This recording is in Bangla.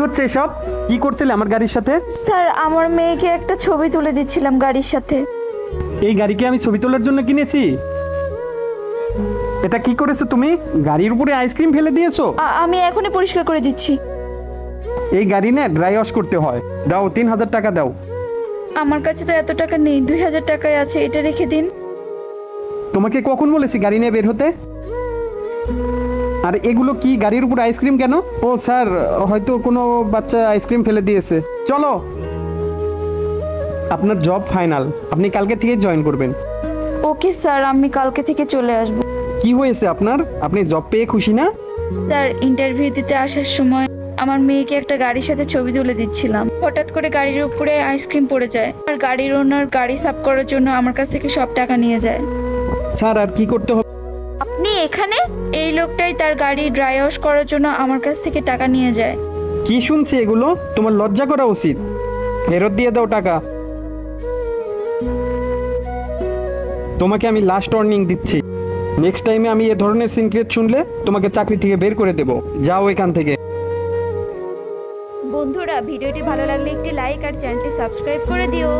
হচ্ছে এসব? কি করছিলে আমার গাড়ির সাথে? স্যার আমার মেয়েকে একটা ছবি তুলে দিচ্ছিলাম গাড়ির সাথে। এই গাড়িকে আমি ছবি তোলার জন্য কিনেছি? এটা কি করেছো তুমি? গাড়ির উপরে আইসক্রিম ফেলে দিয়েছো? আমি এখনই পরিষ্কার করে দিচ্ছি। এই গাড়ি না ড্রাই ওয়াশ করতে হয়। দাও 3000 টাকা দাও। আমার কাছে তো এত টাকা নেই, 2000 টাকাই আছে, এটা রেখে দিন। তোমাকে কখন বলেছি গাড়ি নিয়ে বের হতে? আর এগুলো কি, গাড়ির উপর আইসক্রিম কেন? ও স্যার, হয়তো কোনো বাচ্চা আইসক্রিম ফেলে দিয়েছে। চলো, আপনার জব ফাইনাল, আপনি কালকে থেকে জয়েন করবেন। ওকে স্যার, আমি কালকে থেকে চলে আসব। কি হয়েছে আপনার? আপনি জব পেয়ে খুশি না? স্যার ইন্টারভিউ দিতে আসার সময় আমার মেয়েকে একটা গাড়ির সাথে ছবি তুলে দিচ্ছিলাম, হঠাৎ করে গাড়ির উপরে আইসক্রিম পড়ে যায় আর গাড়ির ওনার গাড়ি সাফ করার জন্য আমার কাছ থেকে সব টাকা নিয়ে যায়। স্যার আর কি করতে হবে? আপনি এখানে? এই লোকটাই তার গাড়ি ড্রাই ওয়াশ করার জন্য আমার কাছ থেকে টাকা নিয়ে যায়। কি শুনছি এগুলো? তোমার লজ্জা করা উচিত। ফেরত দিয়ে দাও টাকা। তোমাকে আমি লাস্ট ওয়ার্নিং দিচ্ছি, নেক্সট টাইমে আমি এ ধরনের সিক্রেট শুনলে তোমাকে চাকরি থেকে বের করে দেব। যাও এখান থেকে। বন্ধুরা, ভিডিওটি ভালো লাগলে একটি লাইক আর চ্যানেলটি সাবস্ক্রাইব করে দিও।